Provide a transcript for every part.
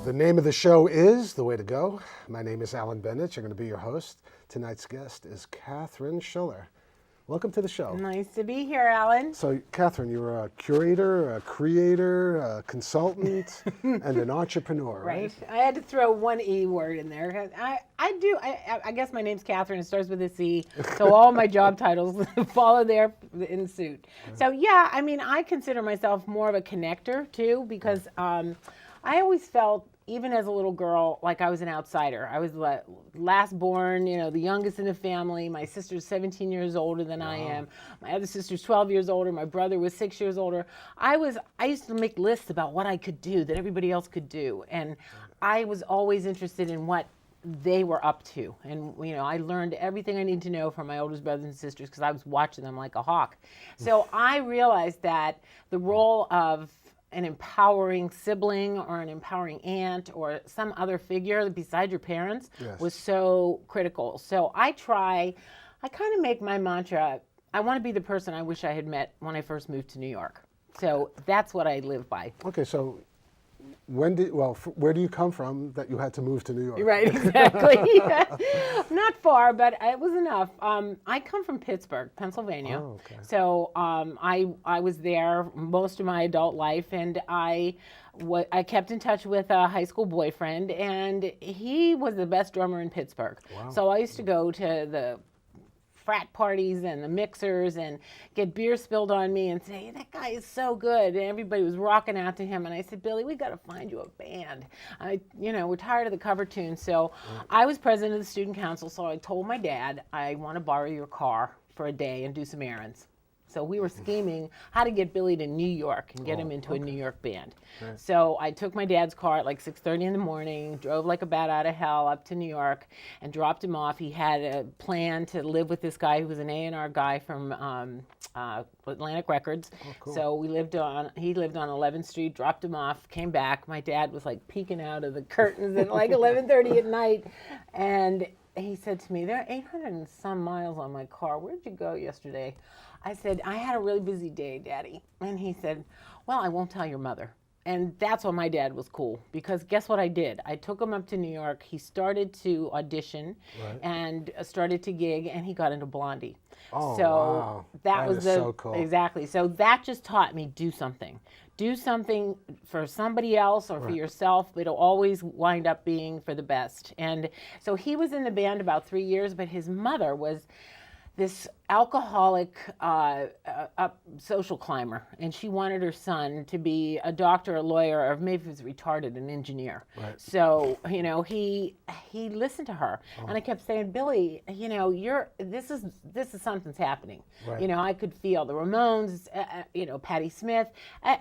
The name of the show is The Way to Go. My name is Alan Bendich. I'm going to be your host. Tonight's guest is Catherine Schuller. Welcome to the show. Nice to be here, Alan. So, Catherine, you're a curator, a creator, a consultant, and an entrepreneur, right? I had to throw one E word in there. I guess my name's Catherine. It starts with a C. So all my job titles follow there in suit. So, yeah, I mean, I consider myself more of a connector, too, because I always felt, even as a little girl, like I was an outsider. I was the last born, the youngest in the family. My sister's 17 years older than I am. My other sister's 12 years older. My brother was 6 years older. I used to make lists about what I could do that everybody else could do. And I was always interested in what they were up to. And, I learned everything I needed to know from my oldest brothers and sisters because I was watching them like a hawk. So I realized that the role of an empowering sibling or an empowering aunt or some other figure beside your parents was so critical. So I kind of make my mantra, I want to be the person I wish I had met when I first moved to New York. So that's what I live by. Okay, so where do you come from that you had to move to New York? Right, exactly. Not far, but it was enough. I come from Pittsburgh, Pennsylvania. Oh, okay. So I was there most of my adult life, and I kept in touch with a high school boyfriend, and he was the best drummer in Pittsburgh. Wow. So I used to go to the frat parties and the mixers and get beer spilled on me and say, that guy is so good. And everybody was rocking out to him. And I said, Billy, we got to find you a band. We're tired of the cover tunes. So I was president of the student council. So I told my dad, I want to borrow your car for a day and do some errands. So we were scheming how to get Billy to New York and get him into a New York band. Right. So I took my dad's car at like 6:30 in the morning, drove like a bat out of hell up to New York and dropped him off. He had a plan to live with this guy who was an A&R guy from Atlantic Records. Oh, cool. So he lived on 11th Street, dropped him off, came back. My dad was like peeking out of the curtains at like 11:30 at night. And he said to me, there are 800 and some miles on my car. Where'd you go yesterday? I said, I had a really busy day, Daddy. And he said, well, I won't tell your mother. And that's why my dad was cool, because guess what I did? I took him up to New York. He started to audition and started to gig, and he got into Blondie. Oh, so wow. that was so cool. Exactly. So that just taught me do something. Do something for somebody else or for yourself. It'll always wind up being for the best. And so he was in the band about 3 years, but his mother was this alcoholic social climber, and she wanted her son to be a doctor, a lawyer, or maybe he was retarded, an engineer. Right. So, he listened to her, and I kept saying, Billy, this is something's happening. Right. I could feel the Ramones, Patti Smith.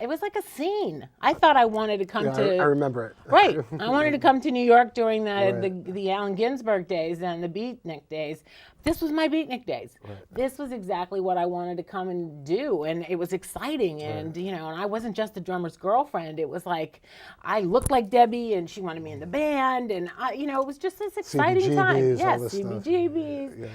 It was like a scene. I thought I wanted to come to. I remember it. Right. I wanted to come to New York during the Allen Ginsberg days and the Beatnik days. This was my Beatnik days. Right. This was exactly what I wanted to come and do, and it was exciting. And and I wasn't just the drummer's girlfriend. It was like I looked like Debbie, and she wanted me in the band, and it was just this exciting time. Yes, CBGBs.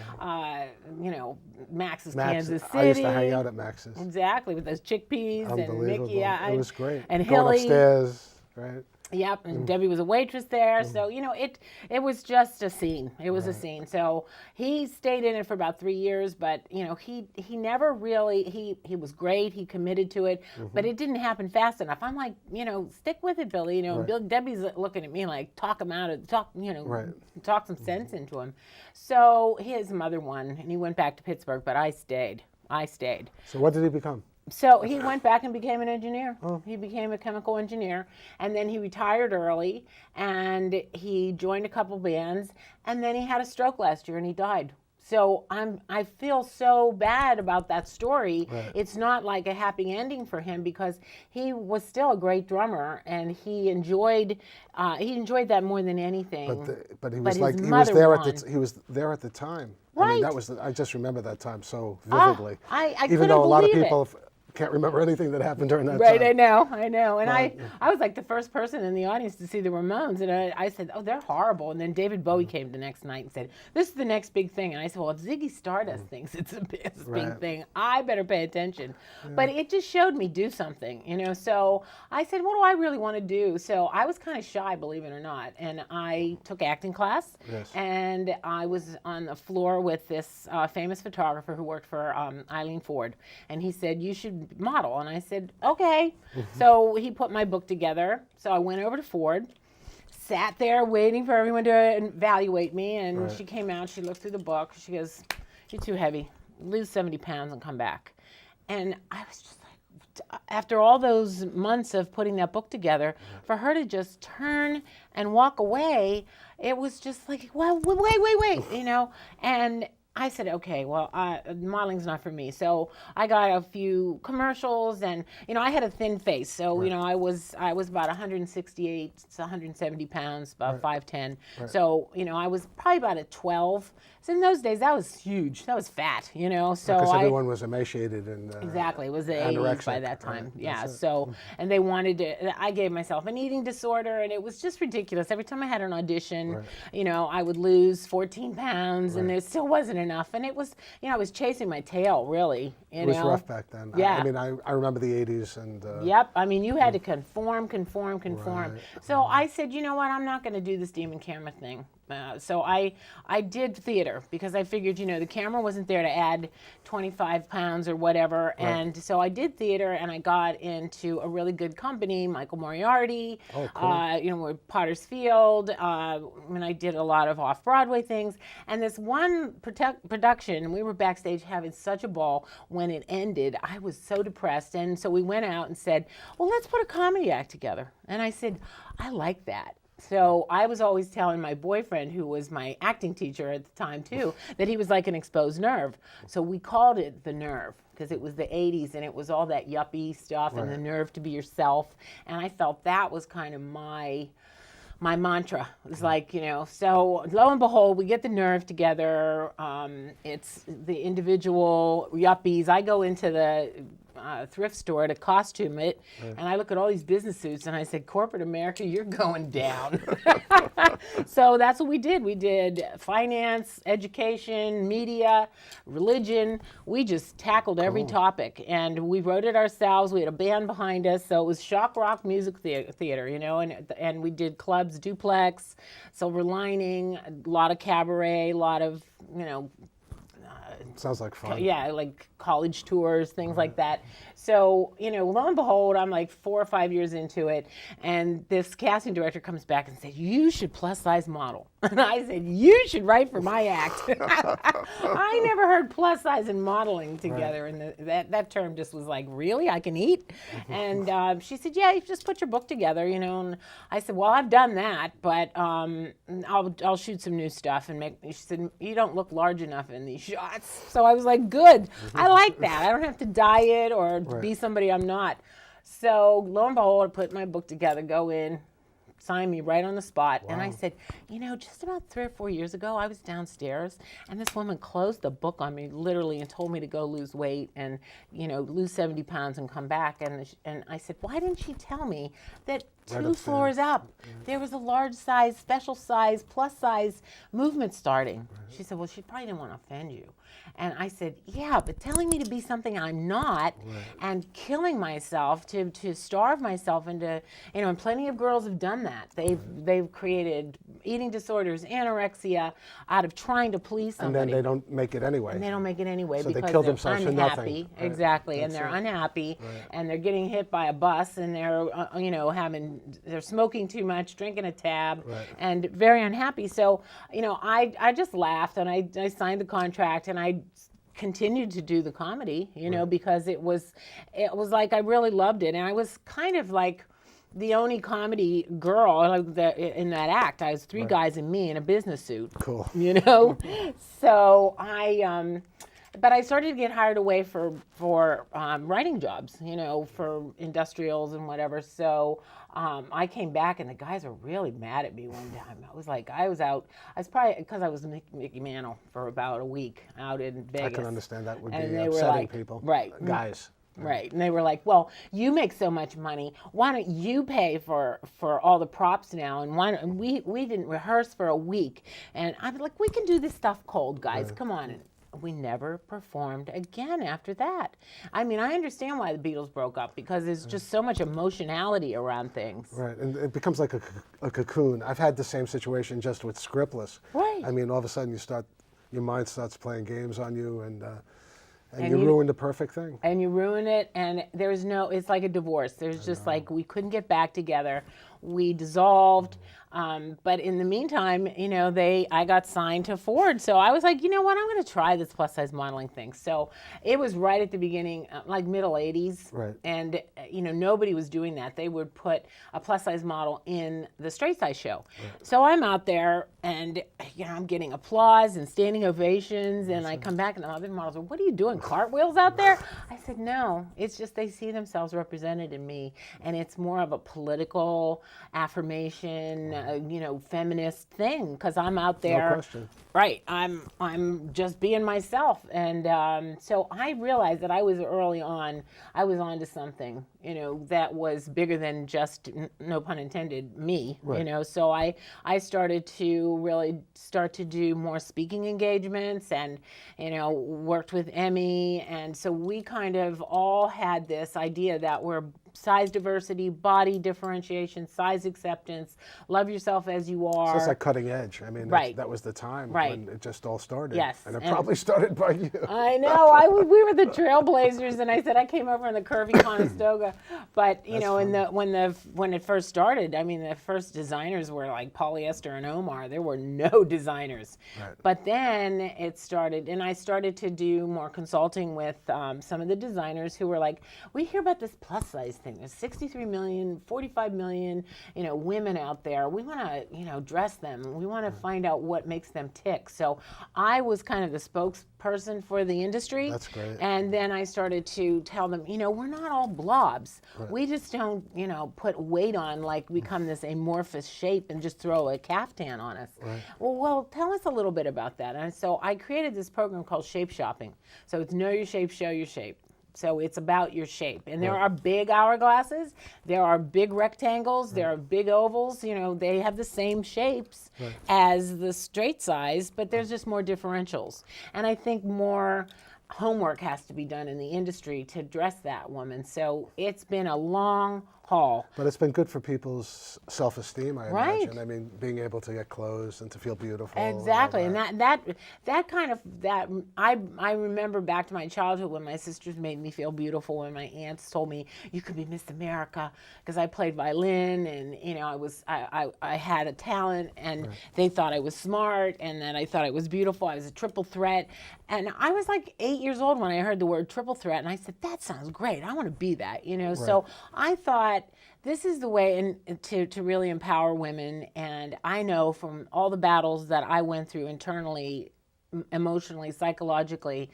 Max's Kansas City. I used to hang out at Max's. Exactly, with those chickpeas and Mickey. It was great. And going Hilly upstairs, right? Yep, and Debbie was a waitress there, so it was just a scene. It was a scene. So he stayed in it for about 3 years, but he never really he was great. He committed to it, but it didn't happen fast enough. I'm like, stick with it, Billy. Debbie's looking at me like talk some sense into him. So his mother won, and he went back to Pittsburgh, but I stayed. So what did he become? So he went back and became an engineer. Oh. He became a chemical engineer, and then he retired early, and he joined a couple bands, and then he had a stroke last year, and he died. So I feel so bad about that story. Right. It's not like a happy ending for him because he was still a great drummer, and he enjoyed that more than anything. But he was there at the time. Right. I mean, I just remember that time so vividly. I even though a lot of people can't remember anything that happened during that Right, time. I know. And I was like the first person in the audience to see the Ramones. And I said, oh, they're horrible. And then David Bowie came the next night and said, this is the next big thing. And I said, well, if Ziggy Stardust thinks it's a big thing, I better pay attention. But it just showed me do something, you know. So I said, what do I really want to do? So I was kind of shy, believe it or not. And I took acting class. Yes. And I was on the floor with this famous photographer who worked for Eileen Ford. And he said, you should model. And I said, okay. So he put my book together. So I went over to Ford, sat there waiting for everyone to evaluate me. And she came out, she looked through the book. She goes, you're too heavy. Lose 70 pounds and come back. And I was just like, after all those months of putting that book together, for her to just turn and walk away, it was just like, well, wait, you know. And I said, okay, well, modeling's not for me. So I got a few commercials, and you know, I had a thin face, so you know, I was about 168 to 170 pounds, about 5'10". So you know, I was probably about a 12. So in those days, that was huge. That was fat, you know. So because everyone was emaciated and exactly, it was the 80s by that time. Yeah. So and they wanted to. I gave myself an eating disorder, and it was just ridiculous. Every time I had an audition, you know, I would lose 14 pounds, and there still wasn't enough. And it was, you know, I was chasing my tail, really. You it was rough back then. Yeah. I mean, I remember the 80s and. Yep. I mean, you had to conform. So I said, you know what? I'm not going to do this demon camera thing. So I did theater because I figured, you know, the camera wasn't there to add 25 pounds or whatever. And so I did theater, and I got into a really good company, Michael Moriarty, you know, with Potter's Field. And I did a lot of off-Broadway things. And this one production, and we were backstage having such a ball. When it ended, I was so depressed. And so we went out and said, well, let's put a comedy act together. And I said, I like that. So I was always telling my boyfriend, who was my acting teacher at the time too, that he was like an exposed nerve. So we called it The Nerve because it was the 80s and it was all that yuppie stuff and the nerve to be yourself. And I felt that was kind of my mantra. It was like, you know, so lo and behold, we get The Nerve together. It's the individual yuppies. I go into the thrift store to costume it, and I look at all these business suits, and I said, corporate America, you're going down. So that's what we did. We did finance, education, media, religion. We just tackled every topic, and we wrote it ourselves. We had a band behind us, so it was shock rock music theater, you know, and we did clubs, Duplex, Silver Lining, a lot of cabaret, a lot of, you know, sounds like fun. Yeah, like college tours, things like that. So, you know, lo and behold, I'm like 4 or 5 years into it, and this casting director comes back and says, you should plus size model. And I said, you should write for my act. I never heard plus size and modeling together, and that term just was like, really? I can eat? And she said, yeah, you just put your book together, you know. And I said, well, I've done that, but I'll shoot some new stuff and make. She said, you don't look large enough in these shots. So I was like, good. I like that. I don't have to diet or be somebody I'm not. So lo and behold, I put my book together, go in, sign me right on the spot. Wow. And I said, you know, just about 3 or 4 years ago, I was downstairs, and this woman closed the book on me literally and told me to go lose weight and, you know, lose 70 pounds and come back. And I said, why didn't she tell me that 2 floors up, there was a large size, special size, plus size movement starting? She said, well, she probably didn't want to offend you. And I said, yeah, but telling me to be something I'm not and killing myself to starve myself into, you know, and plenty of girls have done that. They've created eating disorders, anorexia out of trying to please somebody. And then they don't make it anyway. And they don't make it anyway so because they kill they're themselves unhappy. For nothing. Exactly. And they're unhappy and they're getting hit by a bus and they're, you know, they're smoking too much, drinking a tab and very unhappy. So, you know, I just laughed and I signed the contract and I continued to do the comedy, you know, because it was like I really loved it. And I was kind of like the only comedy girl in that act. I was 3 guys and me in a business suit. Cool. You know? So but I started to get hired away for writing jobs, you know, for industrials and whatever. So I came back and the guys were really mad at me one time. I was probably, because I was Mickey Mantle for about a week out in Vegas. I can understand that would be and they upsetting were like, people. Right. Guys. Right. And they were like, well, you make so much money. Why don't you pay for all the props now? And why don't, we didn't rehearse for a week. And I'm like, we can do this stuff cold, guys. Right. Come on. And we never performed again after that. I mean, I understand why the Beatles broke up, because there's just so much emotionality around things. Right, and it becomes like a cocoon. I've had the same situation just with scriptless. Right. I mean, all of a sudden your mind starts playing games on you, and you you- ruin the perfect thing. And you ruin it, and there's no, it's like a divorce. There's just like, we couldn't get back together. We dissolved. But in the meantime, I got signed to Ford. So I was like, you know what, I'm going to try this plus size modeling thing. So it was right at the beginning, like middle 80s. Right. And, nobody was doing that. They would put a plus size model in the straight size show. Right. So I'm out there and, I'm getting applause and standing ovations. And I come back and the other models are, what are you doing, cartwheels out there? I said, no, it's just they see themselves represented in me. And it's more of a political affirmation, feminist thing, because I'm out there. No question. Right. I'm just being myself. And so I realized that I was onto something, that was bigger than just, no pun intended, me, Right. So I started to really start to do more speaking engagements and, worked with Emmy. And so we kind of all had this idea that we're size diversity, body differentiation, size acceptance, love yourself as you are. So it's like cutting edge. I mean, Right. that was the time Right. when it just all started. Yes. And it probably started by you. I know. We were the trailblazers, and I said I came over in the curvy Conestoga. But when it first started, I mean, the first designers were like polyester and Omar. There were no designers. Right. But then it started, and I started to do more consulting with some of the designers who were like, we hear about this plus size thing. There's 63 million, 45 million, women out there. We want to, dress them. We want to find out what makes them tick. So I was kind of the spokesperson for the industry. That's great. And then I started to tell them, we're not all blobs. Right. We just don't, put weight on, like become this amorphous shape and just throw a caftan on us. Right. Well, tell us a little bit about that. And so I created this program called Shape Shopping. So it's Know Your Shape, Show Your Shape. So it's about your shape. And there are big hourglasses, there are big rectangles, there are big ovals. They have the same shapes as the straight size, but there's just more differentials. And I think more homework has to be done in the industry to dress that woman. So it's been a long haul. But it's been good for people's self-esteem, I Right. imagine. I mean, being able to get clothes and to feel beautiful. Exactly, and all and I remember back to my childhood when my sisters made me feel beautiful, and my aunts told me you could be Miss America because I played violin, and I had a talent, and they thought I was smart, and that I thought I was beautiful. I was a triple threat, and I was like 8 years old when I heard the word triple threat, and I said that sounds great. I want to be that, So I thought, this is the way to really empower women. And I know from all the battles that I went through internally, emotionally, psychologically,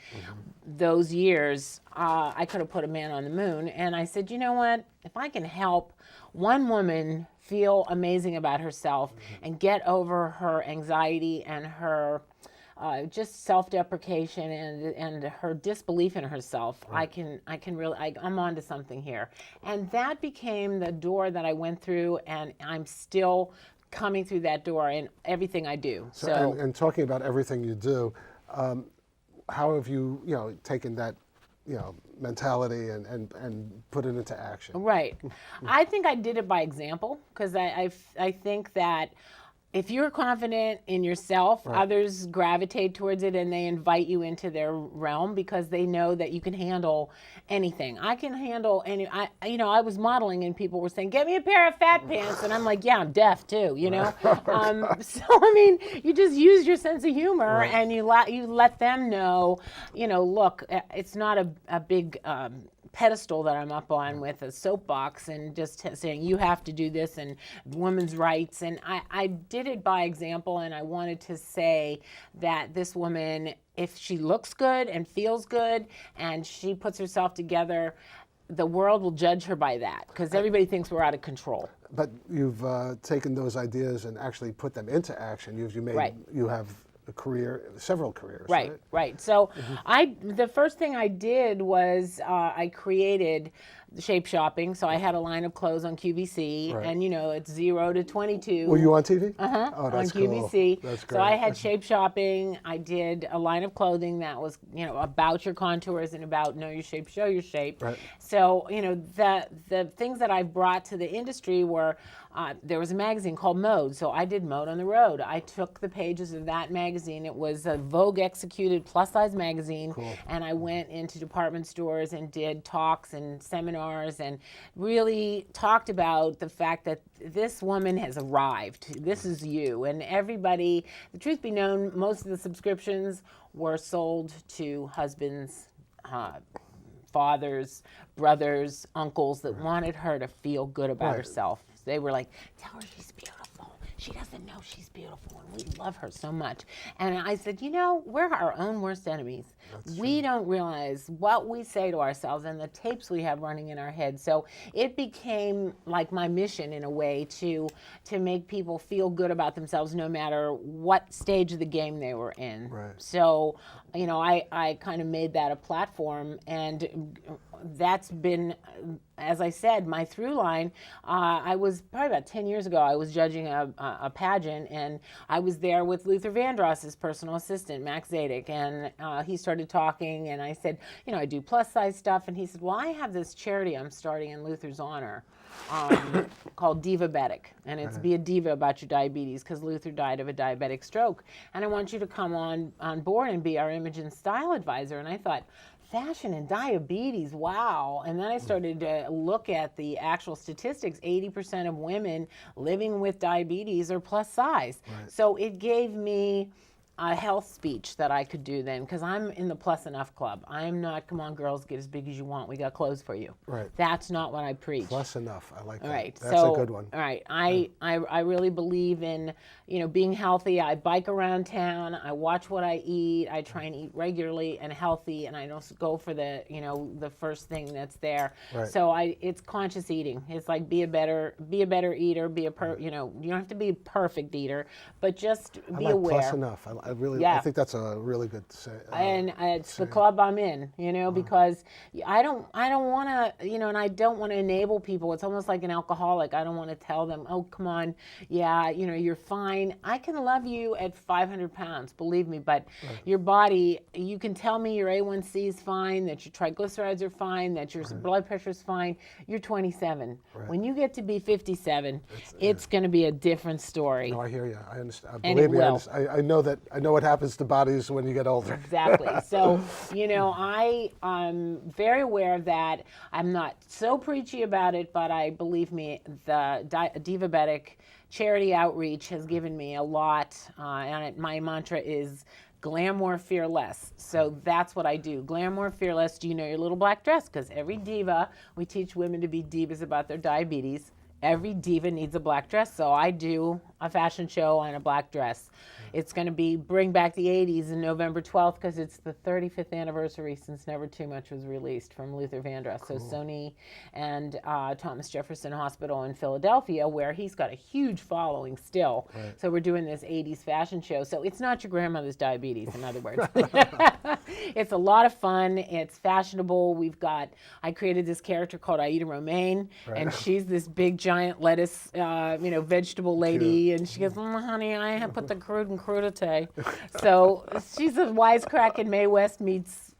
those years, I could have put a man on the moon. And I said, you know what? If I can help one woman feel amazing about herself and get over her anxiety and her just self-deprecation and her disbelief in herself, I can really, I'm onto something here. And that became the door that I went through, and I'm still coming through that door in everything I do. So and talking about everything you do, how have you, taken that, mentality and put it into action? Right. I think I did it by example, because I think that if you're confident in yourself, others gravitate towards it and they invite you into their realm because they know that you can handle anything. I can handle any. I was modeling and people were saying, "Get me a pair of fat pants," and I'm like, "Yeah, I'm deaf too," So I mean, you just use your sense of humor and you let them know, look, it's not a big pedestal that I'm up on with a soapbox and just saying you have to do this and women's rights. And I did it by example, and I wanted to say that this woman, if she looks good and feels good and she puts herself together, the world will judge her by that, because everybody thinks we're out of control. But you've taken those ideas and actually put them into action. You have a career, several careers, Right, right? right. So the first thing I did was I created Shape Shopping. So I had a line of clothes on QVC, Right. and it's 0 to 22. Were you on TV? Uh-huh, Oh, on that's cool. QVC. That's So I great. had Shape Shopping. I did a line of clothing that was, about your contours and about know your shape, show your shape. Right. So, the things that I brought to the industry were, there was a magazine called Mode. So I did Mode on the Road. I took the pages of that magazine. It was a Vogue executed plus size magazine. Cool. And I went into department stores and did talks and seminars and really talked about the fact that this woman has arrived. This is you. And everybody, the truth be known, most of the subscriptions were sold to husbands, fathers, brothers, uncles that wanted her to feel good about herself. They were like, tell her she's beautiful. She doesn't know she's beautiful, and we love her so much. And I said, we're our own worst enemies. We don't realize what we say to ourselves and the tapes we have running in our head. So it became like my mission in a way to make people feel good about themselves no matter what stage of the game they were in. Right. So, I kind of made that a platform, and that's been, as I said, my through line. I was probably about 10 years ago, I was judging a pageant, and I was there with Luther Vandross's personal assistant, Max Zadek, and he started talking, and I said, I do plus size stuff, and he said, well, I have this charity I'm starting in Luther's honor called Divabetic, and it's Be a Diva About Your Diabetes, because Luther died of a diabetic stroke, and I want you to come on board and be our image and style advisor. And I thought, fashion and diabetes, wow. And then I started to look at the actual statistics. 80% of women living with diabetes are plus size. Right. So it gave me a health speech that I could do then, because I'm in the Plus Enough Club. I'm not, come on girls, get as big as you want, we got clothes for you. Right. That's not what I preach. Plus enough. I like that. All right. That's a good one. All right. I really believe in, being healthy. I bike around town. I watch what I eat. I try and eat regularly and healthy, and I don't go for the, the first thing that's there. Right. So it's conscious eating. It's like be a better eater, you don't have to be a perfect eater, but just I be like aware. plus enough. I really, Yeah. I think that's a really good say. And it's the club I'm in, because I don't want to, and I don't want to enable people. It's almost like an alcoholic. I don't want to tell them, oh, come on, yeah, you're fine. I can love you at 500 pounds, believe me, but your body, you can tell me your A1C is fine, that your triglycerides are fine, that your blood pressure is fine. You're 27. Right. When you get to be 57, it's going to be a different story. No, I hear you. I understand. And Believe it me, will. I know that. I know what happens to bodies when you get older. Exactly. So, I'm very aware of that. I'm not so preachy about it, but believe me, the Divabetic charity outreach has given me a lot. And my mantra is glamour fearless. So that's what I do. Glamour fearless. Do you know your little black dress? Because every diva, we teach women to be divas about their diabetes. Every diva needs a black dress, so I do a fashion show on a black dress. It's going to be Bring Back the 80s in November 12th, because it's the 35th anniversary since Never Too Much was released from Luther Vandross. Cool. So Sony and Thomas Jefferson Hospital in Philadelphia, where he's got a huge following still. Right. So we're doing this 80s fashion show. So it's not your grandmother's diabetes, in other words. It's a lot of fun. It's fashionable. I created this character called Aida Romaine, and she's this big giant lettuce, vegetable lady. Cute. And she goes, honey, I have put the crude and crudité. So she's a wisecrack, Mae West meets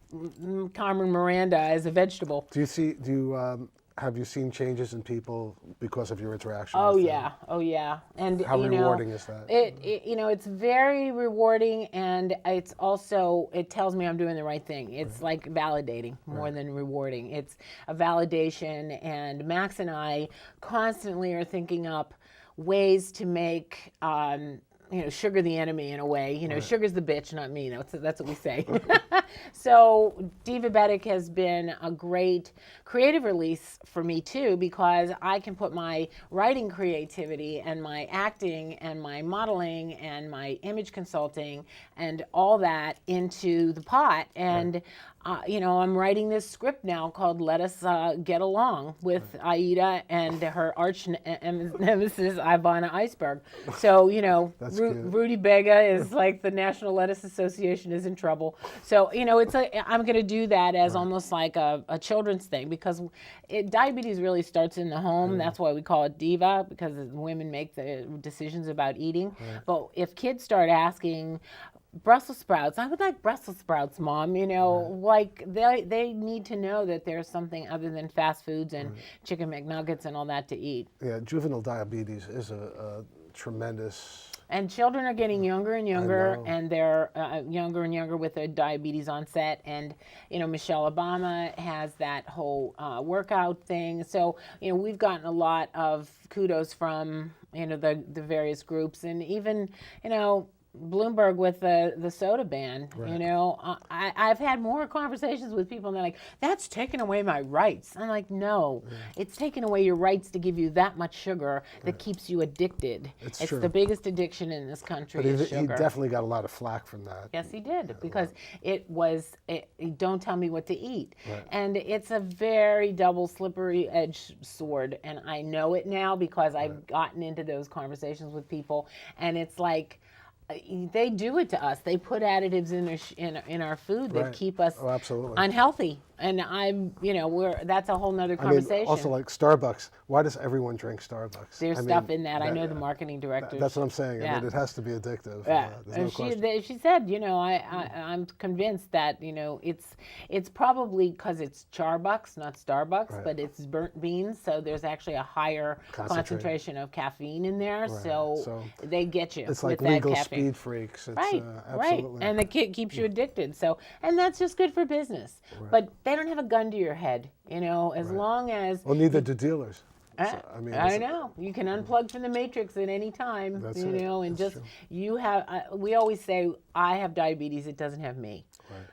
Carmen Miranda as a vegetable. Have you seen changes in people because of your interaction? Oh with yeah, them? oh yeah. And how rewarding is that? It's very rewarding, and it tells me I'm doing the right thing. It's like validating more than rewarding. It's a validation, and Max and I constantly are thinking up ways to make sugar the enemy in a way. Sugar's the bitch, not me. That's what we say. So Divabetic has been a great creative release for me too, because I can put my writing creativity and my acting and my modeling and my image consulting and all that into the pot. And I'm writing this script now called Let Us Get Along with Aida and her arch nemesis, Ivana Iceberg. So, That's cute. Rudy Bega is like the National Lettuce Association is in trouble. So, I'm going to do that as almost like a children's thing because diabetes really starts in the home. That's why we call it DIVA, because women make the decisions about eating. But if kids start asking, Brussels sprouts, I would like Brussels sprouts, Mom, like they need to know that there's something other than fast foods and chicken McNuggets and all that to eat. Yeah, juvenile diabetes is a tremendous... And children are getting younger and younger, and they're younger and younger with their diabetes onset. And, Michelle Obama has that whole workout thing. So, we've gotten a lot of kudos from, the various groups. And even, Bloomberg with the soda ban, I've had more conversations with people and they're like, that's taking away my rights. I'm like, no, it's taking away your rights to give you that much sugar that keeps you addicted. It's true. the biggest addiction in this country But is he sugar. definitely got a lot of flack from that. Yes, he did, because it was, don't tell me what to eat. And it's a very double slippery edge sword. And I know it now because I've gotten into those conversations with people. And it's like, they do it to us. They put additives in our food that keep us unhealthy. And that's a whole nother conversation. Also, like Starbucks. Why does everyone drink Starbucks? There's stuff in that. I know the marketing director. That's what I'm saying. I mean, it has to be addictive. Yeah. There's no question. She said, I'm convinced that, it's probably because it's Charbucks, not Starbucks, but it's burnt beans. So there's actually a higher concentration of caffeine in there. So they get you it's with like that legal caffeine. speed freaks. It's, Right. And the kid keeps you addicted. So, and that's just good for business. But they don't have a gun to your head, as long as... Well, neither do dealers. I know. You can unplug from the matrix at any time, That's and just, you have, we always say, I have diabetes, it doesn't have me.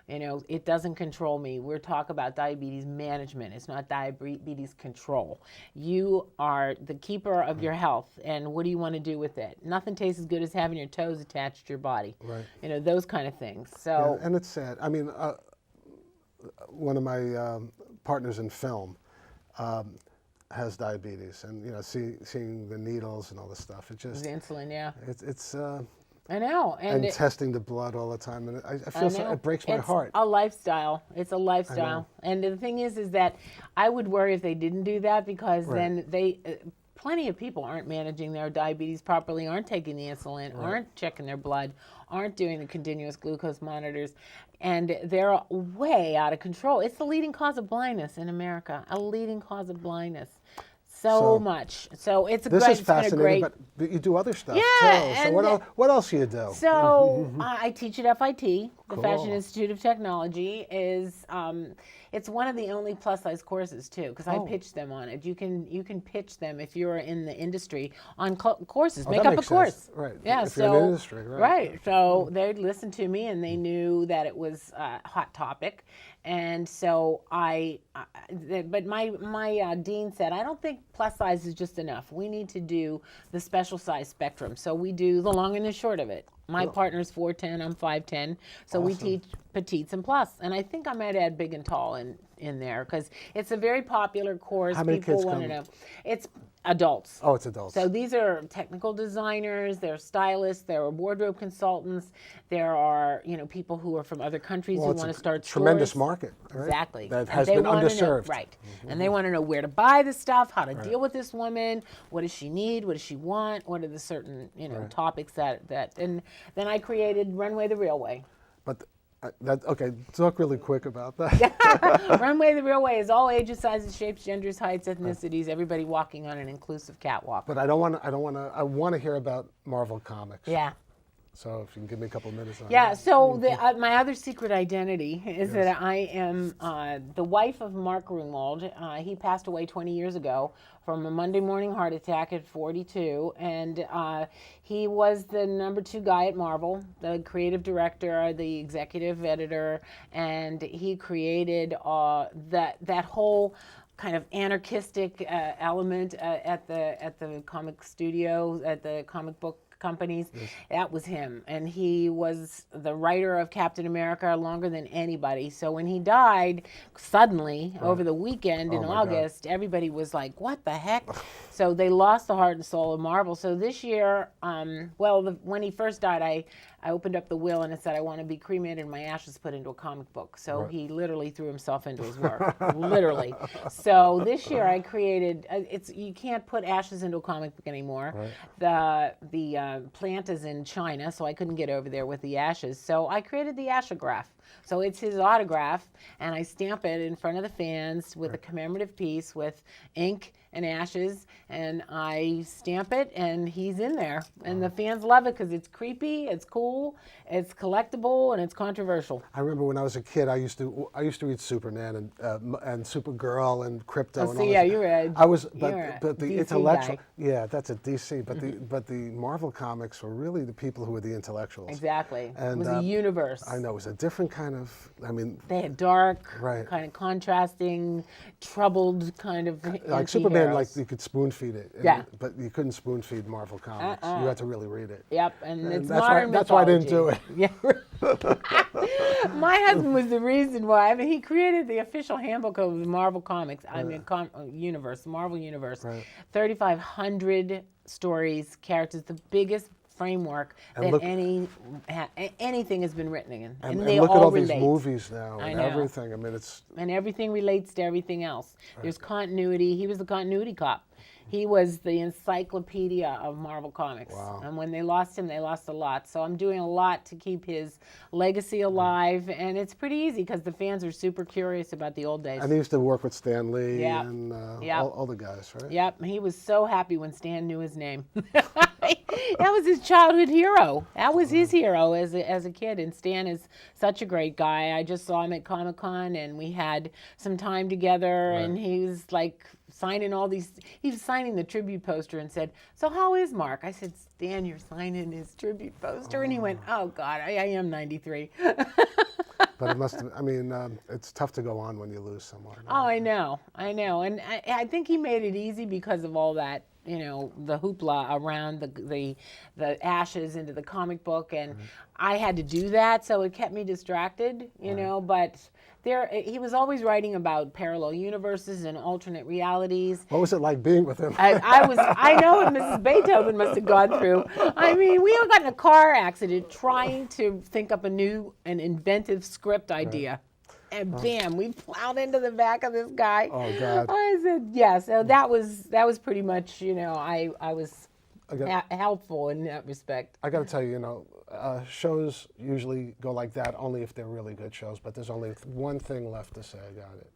It doesn't control me. We're talking about diabetes management. It's not diabetes control. You are the keeper of your health, and what do you want to do with it? Nothing tastes as good as having your toes attached to your body. Those kind of things. So, and it's sad. I mean, one of my partners in film has diabetes, and seeing the needles and all this stuff, it just the insulin, it's I know, and testing the blood all the time, and I feel it breaks my heart. It's a lifestyle. It's a lifestyle, and the thing is that I would worry if they didn't do that, because then they. Plenty of people aren't managing their diabetes properly, aren't taking the insulin, aren't checking their blood, aren't doing the continuous glucose monitors, and they're way out of control. It's the leading cause of blindness in America, a leading cause of blindness. So much. So it's a this great. Is fascinating, but you do other stuff too. So what else do you do? So I teach at FIT, the Fashion Institute of Technology. It's one of the only plus size courses too, because I pitch them on it. You can pitch them if you're in the industry on courses. Make up a course. Right. Yeah. If you're in the industry, right. So they'd listen to me, and they knew that it was a hot topic. And so but my dean said, I don't think plus size is just enough. We need to do the special size spectrum. So we do the long and the short of it. My partner's 4'10", I'm 5'10", so we teach petites and plus. And I think I might add big and tall in there, because it's a very popular course. How many kids want come? to know. It's adults. Oh, it's adults. So these are technical designers, they're stylists, there are wardrobe consultants, there are people who are from other countries who want to start stores. Tremendous market, right? Exactly. That has been underserved. And they want to know where to buy the stuff, how to deal with this woman, what does she need, what does she want, what are the certain topics that and then I created Runway the Real Way. But okay, talk really quick about that. Runway the Real Way is all ages, sizes, shapes, genders, heights, ethnicities, everybody walking on an inclusive catwalk. But I want to hear about Marvel Comics. Yeah. So if you can give me a couple of minutes on that. Yeah, so my other secret identity is that I am the wife of Mark Grunwald. He passed away 20 years ago from a Monday morning heart attack at 42. And he was the #2 guy at Marvel, the creative director, the executive editor, and he created that whole kind of anarchistic element at the comic studio, at the comic book companies. That was him, and he was the writer of Captain America longer than anybody. So when he died suddenly over the weekend in August, everybody was like, what the heck? So they lost the heart and soul of Marvel. So this year, when he first died, I opened up the will and it said I want to be cremated and my ashes put into a comic book. So he literally threw himself into his work, literally. So this year I created. You can't put ashes into a comic book anymore. Right. The plant is in China, so I couldn't get over there with the ashes. So I created the Ashograph. So it's his autograph, and I stamp it in front of the fans with a commemorative piece with ink and ashes, and I stamp it, and he's in there. And the fans love it because it's creepy, it's cool, it's collectible, and it's controversial. I remember when I was a kid, I used to read Superman and Supergirl and Crypto and all yeah, that. you read. I was, but the DC intellectual, guy. yeah, that's a DC. But the Marvel comics were really the people who were the intellectuals. Exactly. And, it was a universe. I know it was a different kind of. I mean, they had dark, right. kind of contrasting, troubled kind of. Like Superman, like you could spoon feed it. Yeah. But you couldn't spoon feed Marvel comics. You had to really read it. Yep, and it's that's modern why, that's why I didn't do it. Yeah. My husband was the reason why. I mean, he created the official handbook of the Marvel Comics. I mean, universe, Marvel Universe. Right. 3,500 stories, characters, the biggest framework anything has been written in. And they look all at all relate. These movies now and I know. everything. I mean, it's. And everything relates to everything else. Right. There's continuity. He was the continuity cop. He was the encyclopedia of Marvel Comics. Wow. And when they lost him, they lost a lot. So I'm doing a lot to keep his legacy alive. And it's pretty easy because the fans are super curious about the old days. And he used to work with Stan Lee and yep. all the guys, right? Yep. He was so happy when Stan knew his name. That was his childhood hero. That was his hero as a kid. And Stan is such a great guy. I just saw him at Comic-Con and we had some time together. Right. And he was like signing all these. He was signing the tribute poster and said, "So how is Mark?" I said, "Stan, you're signing his tribute poster." And he went, "Oh God, I am 93." But it must have, I mean, it's tough to go on when you lose someone. Right? Oh, I know. And I think he made it easy because of all that, the hoopla around the ashes into the comic book, and I had to do that, so it kept me distracted, but he was always writing about parallel universes and alternate realities. What was it like being with him? I know what Mrs. Beethoven must have gone through. I mean, we all got in a car accident trying to think up an inventive script idea. And bam, we plowed into the back of this guy. Oh God! I said, yeah. So that was pretty much, I was helpful in that respect. I got to tell you, shows usually go like that only if they're really good shows. But there's only one thing left to say. I got it.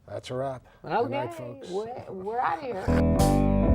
That's a wrap. Okay, Good night, folks. We're out of here.